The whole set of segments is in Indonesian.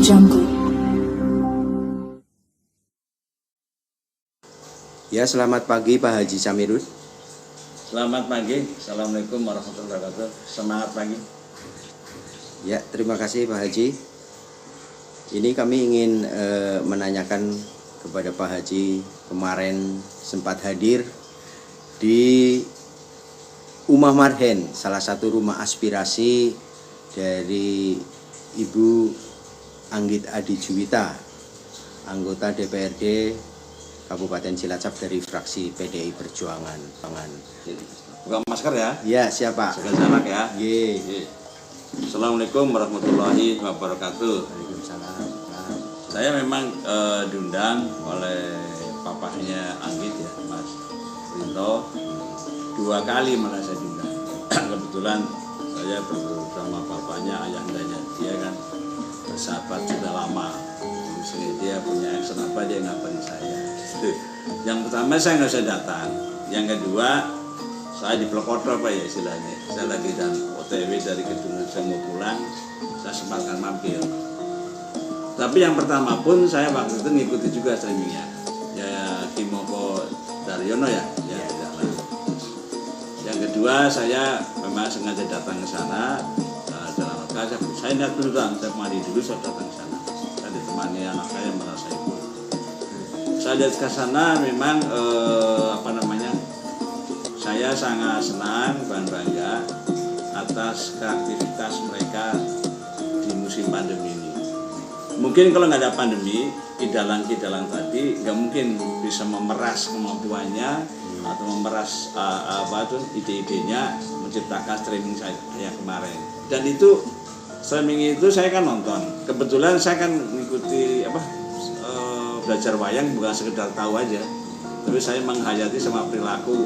Jungle. Ya, selamat pagi Pak Haji Samirud. Selamat pagi, Assalamualaikum warahmatullahi wabarakatuh. Semangat pagi. Ya, terima kasih Pak Haji. Ini kami ingin menanyakan kepada Pak Haji, kemarin sempat hadir di Umah Marhen, salah satu rumah aspirasi dari Ibu Anggit Adi Juwita, anggota DPRD Kabupaten Cilacap dari fraksi PDI Perjuangan. Buka masker ya. Ya, siapa? Jaga jarak ya. Ye. Assalamualaikum warahmatullahi wabarakatuh. Waalaikumsalam. Saya memang diundang oleh papahnya Anggit ya, Mas Rinto. 2 kali malah saya diundang. Kebetulan saya bersama papahnya, ayandanya. Dia kan bersahabat sudah lama. Misalnya dia punya action apa, dia ngapain saya. Yang pertama saya nggak usah datang. Yang kedua saya di Plekoto apa ya istilahnya. Saya lagi dan OTW dari Kedung saya mau pulang, saya sempatkan mampir. Tapi yang pertama pun saya waktu itu ngikuti juga streamingnya. Ya Kimoko Daryono ya jalan. Yang kedua saya memang sengaja datang ke sana dalam rangka saya lihat dulu kan, saya mandi dulu saya datang ke sana. Saya ditemani anak saya merasa ikut. Saya lihat ke sana memang saya sangat senang dan bangga atas kreativitas mereka di musim pandemi ini. Mungkin kalau nggak ada pandemi, kidalang-kidalang tadi nggak mungkin bisa memeras kemampuannya atau memeras ide-idenya menciptakan streaming saya yang kemarin. Dan itu streaming itu saya kan nonton. Kebetulan saya kan mengikuti belajar wayang bukan sekedar tahu aja, tapi saya menghayati sama perilaku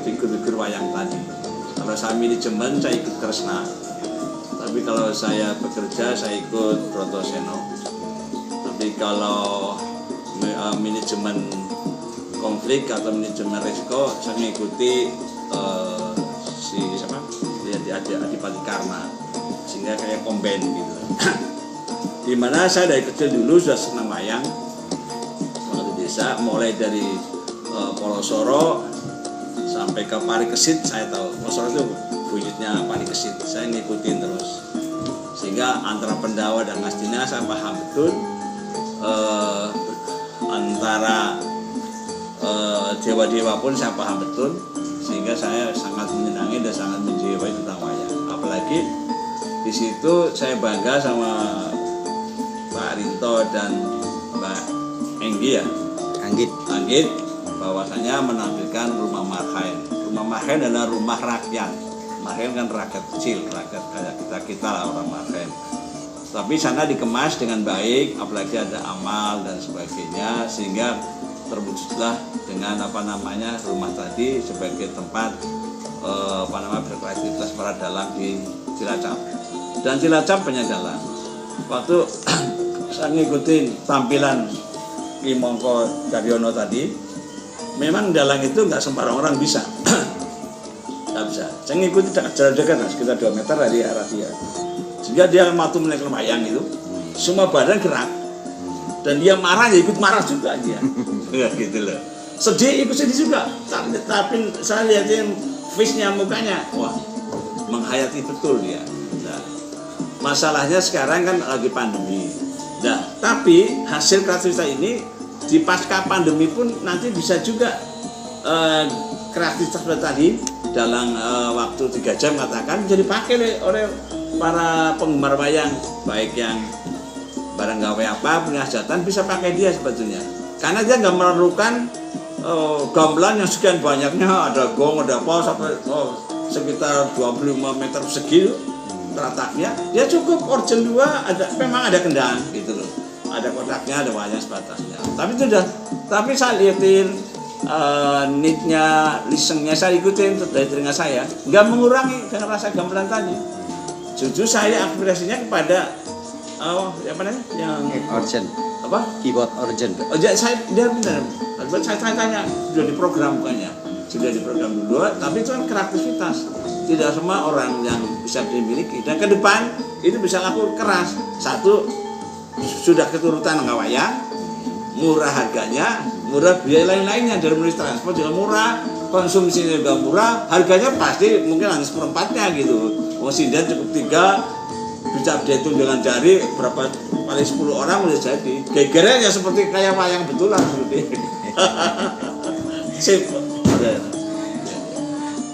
figur-figur wayang tadi. Kalau saya manajemen saya ikut Kresna, tapi kalau saya bekerja saya ikut Brotoseno. Tapi kalau manajemen konflik atau manajemen risiko saya mengikuti Adipati Karna, sehingga kayak komben gitu. Dimana saya dari kecil dulu sudah senang wayang. Mulai dari Polosoro sampai ke Parikesit saya tahu. Polosoro itu buyutnya Parikesit, saya ngikutin terus. Sehingga antara Pendawa dan Ngastina saya paham betul. Antara dewa-dewa pun saya paham betul. Sehingga saya sangat menyenangi dan sangat menjiwai tentang wayang. Apalagi di situ saya bangga sama Pak Rinto dan Mbak Enggi ya. Anggit bahwasanya menampilkan rumah Marhen. Rumah Marhen adalah rumah rakyat. Marhen kan rakyat kecil, rakyat kayak kita lah orang Marhen. Tapi sana dikemas dengan baik, apalagi ada amal dan sebagainya, sehingga terwujudlah dengan rumah tadi sebagai tempat berkreativitas para dalang di Cilacap. Dan Cilacap punya dalang. Waktu saya ngikutin tampilan Kimoko Daryono tadi, memang dalang itu nggak sembarang orang bisa. Nggak bisa. Saya ngikuti jarak dekat sekitar 2 meter dari arah dia. Sehingga dia waktu menaik wayang itu, semua badan gerak. Dan dia marah, ya ikut marah juga dia. Ya gitu loh. Sedih, ikut sedih juga. Tapi saya lihatin face-nya, mukanya, wah, menghayati betul dia. Nah, masalahnya sekarang kan lagi pandemi. Nah, tapi hasil kreativitas ini di pasca pandemi pun nanti bisa juga kreativitas tadi dalam waktu 3 jam katakan bisa dipakai oleh para penggemar wayang, baik yang barang gawe apa punya hajatan bisa pakai dia sebetulnya, karena dia nggak memerlukan gamelan yang sekian banyaknya, ada gong, ada apa sampai sekitar 25 meter persegi terataknya, dia cukup organ 2 ada, memang ada kendang gitu loh, ada kotaknya, ada wayang sebatasnya. Tapi itu udah, tapi saya liatin nitnya, listennya saya ikutin dari telinga saya, nggak mengurangi dengan rasa gamelan tadi. Jujur saya aspirasinya kepada yang Organ. apa? Keyboard organ. Oh, dia benar. Saya tanya, sudah diprogram bukannya? Sudah diprogram dulu, tapi itu kan kreativitas. Tidak semua orang yang bisa dimiliki. Dan ke depan itu bisa laku keras. Satu, sudah keturutan nggak wayang, murah harganya, murah biaya lain-lainnya dari mulai transport juga murah, konsumsinya juga murah, harganya pasti mungkin hanya seperempatnya gitu. Oh sinden cukup 3, bisa dihitung dengan jari berapa paling 10 orang udah jadi. Gegernya ya seperti kayak wayang betulan seperti. Sip.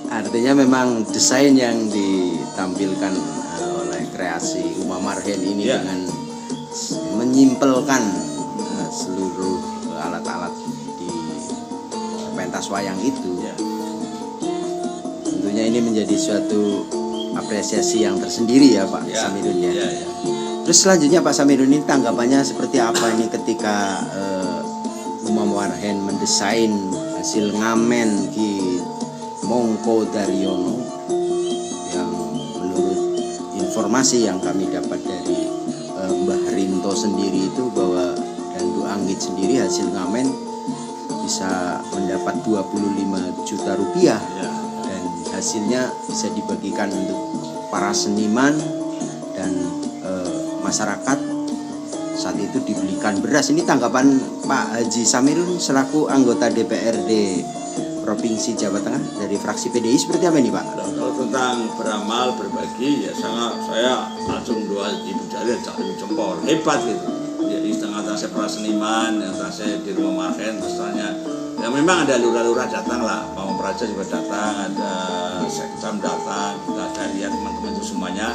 Artinya memang desain yang ditampilkan oleh kreasi Uma Marhen ini dengan menyimpelkan seluruh alat-alat di pentas wayang itu, tentunya ini menjadi suatu apresiasi yang tersendiri ya Pak Samirun ya. Terus selanjutnya Pak Samirun ini tanggapannya seperti apa ini ketika Uma Marhen mendesain hasil ngamen Ki Mongko Daryono yang menurut informasi yang kami dapat dari Mbah Rinto sendiri itu bahwa Dandu Anggit sendiri hasil ngamen bisa mendapat 25 juta rupiah dan hasilnya bisa dibagikan untuk para seniman dan masyarakat. Saat itu dibelikan beras. Ini tanggapan Pak Haji Samirun selaku anggota DPRD Provinsi Jawa Tengah dari fraksi PDI seperti apa ini Pak? Kalau tentang beramal berbagi ya saya langsung 2 ibu jari jempol hebat gitu. Jadi setengah saya para seniman yang saya di rumah Marhen misalnya ya memang ada lurah-lurah datang lah, Pamong Praja juga datang, ada Sekcam datang, kita ada lihat teman-teman itu semuanya,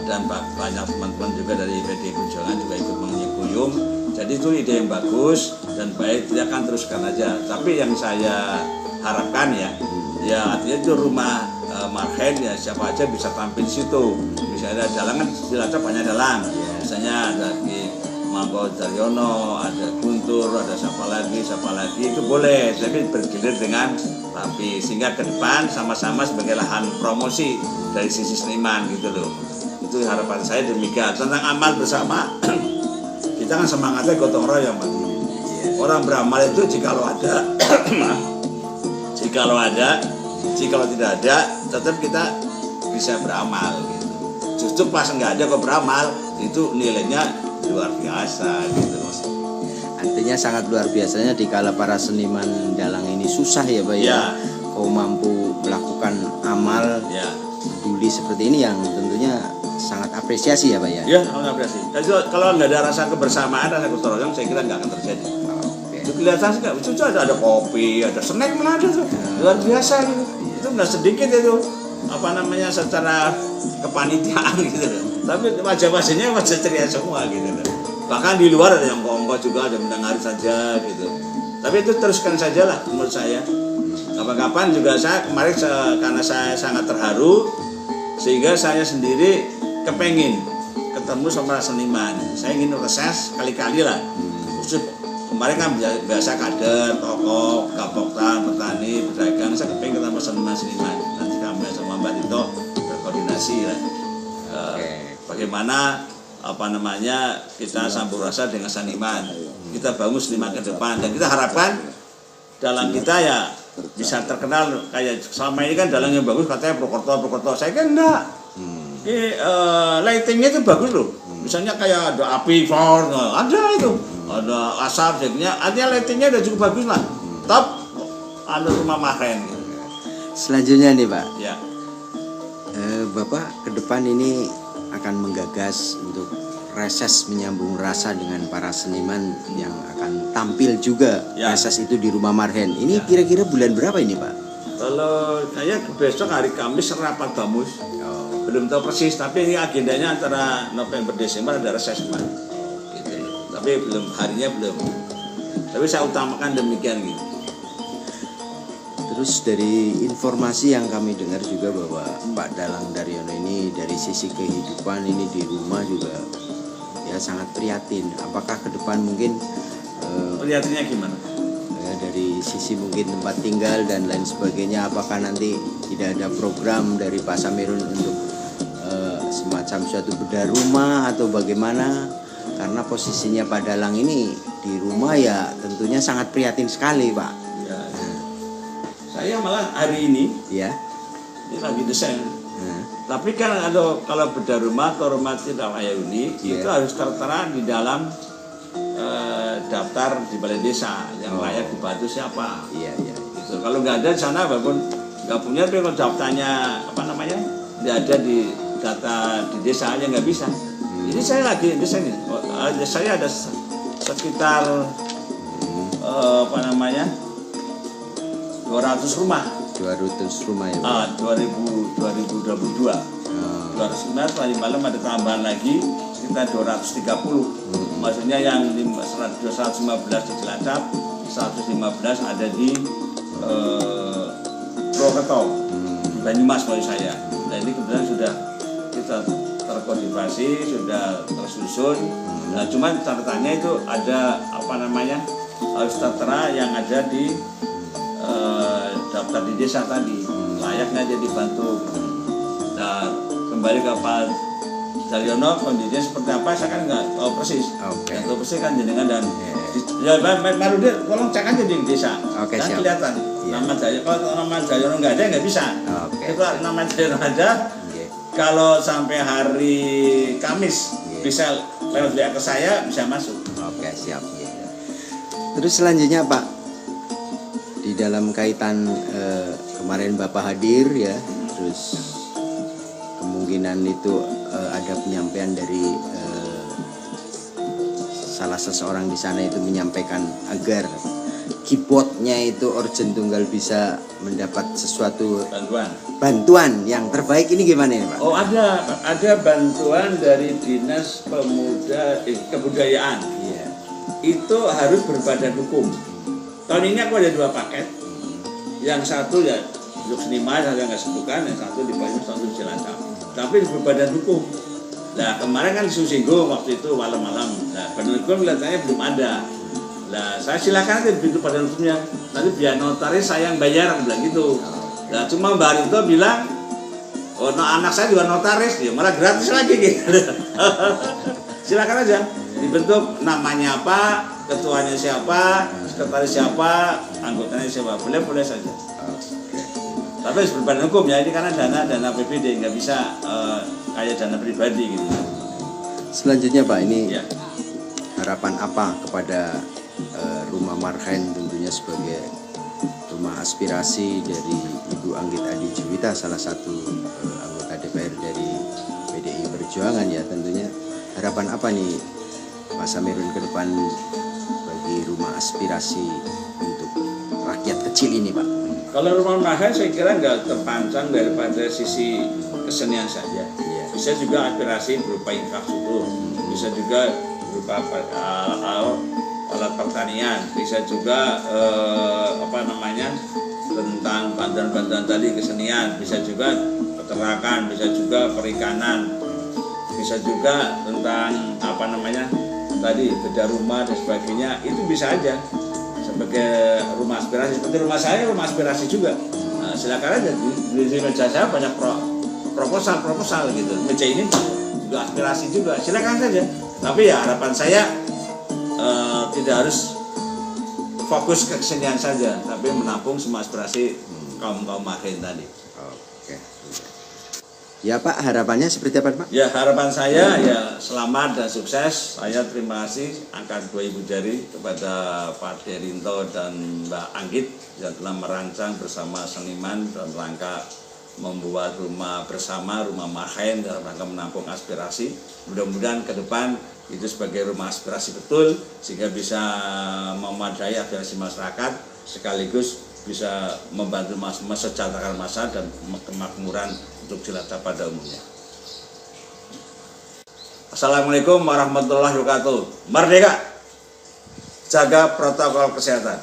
dan banyak teman-teman juga dari PDI Perjuangan juga ikut menyekuyung. Jadi itu ide yang bagus dan baik, kita akan teruskan aja. Tapi yang saya harapkan ya artinya itu rumah Marhen ya siapa aja bisa tampil di situ. Misalnya ada dalang kan Cilacap banyak dalang, misalnya ada di Mongko Daryono, ada Guntur, ada siapa lagi itu boleh, tapi bergilir dengan rapi sehingga ke depan sama-sama sebagai lahan promosi dari sisi seniman gitu loh. Itu harapan saya demikian. Tentang amal bersama kita kan semangatnya gotong royong Pak. Orang beramal itu jikalau ada jikalau tidak ada tetap kita bisa beramal gitu. Justru pas nggak ada kok beramal itu nilainya luar biasa gitu. Artinya sangat luar biasanya dikala para seniman dalang ini susah ya Pak ya. Kau mampu melakukan amal peduli seperti ini yang tentunya sangat apresiasi ya Pak ya. Ya, sangat apresiasi. Kalau nggak ada rasa kebersamaan, rasa gotong royong, saya kira nggak akan terjadi. Itu kelihatan sih, itu ada kopi, ada snack mana ada tuh, luar biasa gitu. Itu nggak sedikit itu, secara kepanitiaan gitu loh. Tapi wajah-wajahnya wajah ceria semua gitu loh. Bahkan di luar ada yang kongko juga, ada mendengar saja gitu. Tapi itu teruskan saja lah menurut saya. Kapan-kapan juga saya kemarin karena saya sangat terharu, sehingga saya sendiri kepengin ketemu sama seniman. Saya ingin reses kali-kali lah. Khusus kemarin kan biasa kader, tokoh, kapoktan, petani, pedagang. Saya kepengin ketemu seniman-seniman. Nanti kami sama Mbak Tito berkoordinasi lah. Bagaimana kita sambung rasa dengan seniman. Kita bangun seniman ke depan dan kita harapkan dalang kita ya bisa terkenal kayak selama ini kan dalang yang bagus katanya Purwokerto. Saya kan enggak. Lightingnya itu bagus loh. Misalnya kayak ada api for, ada itu, ada asap, jadinya artinya lightingnya udah cukup bagus lah. Top, ada rumah Marhen. Gitu. Selanjutnya nih Pak. Ya. Bapak ke depan ini akan menggagas untuk reses menyambung rasa dengan para seniman yang akan tampil juga reses itu di rumah Marhen. Ini kira-kira bulan berapa ini Pak? Kalau saya besok hari Kamis rapat bamus. Belum tahu persis, tapi ini agendanya antara November Desember ada reses gitu. Tapi harinya belum. Tapi saya utamakan demikian gitu. Terus dari informasi yang kami dengar juga bahwa Pak Dalang Daryono ini dari sisi kehidupan ini di rumah juga ya sangat prihatin. Apakah ke depan mungkin prihatinnya gimana? Dari sisi mungkin tempat tinggal dan lain sebagainya, apakah nanti tidak ada program dari Pak Samirun untuk semacam suatu bedah rumah atau bagaimana? Karena posisinya Pak Dalang ini di rumah ya tentunya sangat prihatin sekali Pak. Saya malah hari ini ini lagi desain Tapi kan ada kalau beda rumah atau rumah tidak layak huni itu harus tertera di dalam daftar di balai desa yang layak dibantu siapa. Iya. Gitu. Kalau nggak ada di sana walaupun nggak punya, tapi kalau daftarnya nggak ada di data di desa aja nggak bisa. Jadi saya lagi desa ini, saya ada sekitar 200 rumah. 200 rumah ya. 2022. 209 tadi malam ada tambahan lagi sekitar 230. Maksudnya yang 215 di Cilacap, 115 ada di Purwokerto, di Banyumas maksud saya. Nah ini kebetulan sudah kita terkoordinasi, sudah tersusun. Nah cuman catatannya itu ada harus tertera yang ada di daftar di desa tadi, layaknya jadi bantu. Nah kembali ke Pak Daryono, kondisinya seperti apa saya kan nggak tahu persis. Yang tahu persis kan jenengan dan ya Pak Rudi tolong cek aja di desa. Kan siap. Kelihatan nama Daryono. Kalau nama Daryono nggak ada nggak bisa. Kalau nama Daryono ada, kalau sampai hari Kamis bisa lewat WA ke saya bisa masuk. Oke, siap. Terus selanjutnya Pak, di dalam kaitan kemarin Bapak hadir ya, terus kemungkinan itu ada penyampaian dari salah seseorang di sana itu menyampaikan agar keyboardnya itu Orjen Tunggal bisa mendapat sesuatu bantuan yang terbaik. Ini gimana ya Pak? Oh ada bantuan dari Dinas Kebudayaan. Iya. Itu harus berbadan hukum. Tahun ini aku ada 2 paket. Yang satu ya untuk seniman saya nggak sebutkan, yang satu di Banyumas, satu di Cilacap. Tapi berbadan hukum. Nah kemarin kan disinggung waktu itu malam-malam. Nah badan hukum kelihatannya belum ada. Nah saya silakan aja begitu badan hukumnya. Nanti biar notaris saya yang bayar, bilang gitu. Nah cuma Mbak Rinto bilang, oh anak saya juga notaris, dia malah gratis lagi gitu. Silakan aja. Dibentuk namanya apa, ketuanya siapa, sekretaris siapa, anggotanya siapa, boleh saja. Tapi harus berbadan hukum ya, ini karena dana APBD, nggak bisa kayak dana pribadi gitu. Selanjutnya Pak, ini ya. Harapan apa kepada Rumah Marhaen, tentunya sebagai rumah aspirasi dari Ibu Anggit Adi Juwita, salah satu anggota DPR dari PDI Perjuangan ya, tentunya harapan apa nih Pak Samirudin ke depan bagi rumah aspirasi untuk rakyat kecil ini Pak? Kalau Rumah Marhaen saya kira nggak terpancang daripada sisi kesenian saja. Bisa juga aspirasi berupa infrastruktur, bisa juga berupa alat pertanian, bisa juga tentang bantuan-bantuan tadi kesenian, bisa juga peternakan, bisa juga perikanan, bisa juga tentang tadi beda rumah dan sebagainya. Itu bisa aja sebagai rumah aspirasi, seperti rumah saya rumah aspirasi juga. Nah, silakan aja di meja saya banyak proposal gitu. Meja ini juga aspirasi juga, silakan saja. Tapi ya harapan saya tidak harus fokus ke kesenian saja, tapi menampung semua aspirasi kaum Marhaen tadi. Oke. Ya Pak, harapannya seperti apa Pak? Ya harapan saya ya selamat dan sukses. Saya terima kasih angkat 2 ibu jari kepada Pak Derinto dan Mbak Anggit yang telah merancang bersama seniman dalam rangka membuat rumah bersama, Rumah Marhaen dalam rangka menampung aspirasi. Mudah-mudahan ke depan itu sebagai rumah aspirasi betul, sehingga bisa memadai aspirasi masyarakat sekaligus bisa membantu mesejahterakan masa dan kemakmuran untuk Cilacap pada umumnya. Assalamualaikum warahmatullahi wabarakatuh. Merdeka! Jaga protokol kesehatan.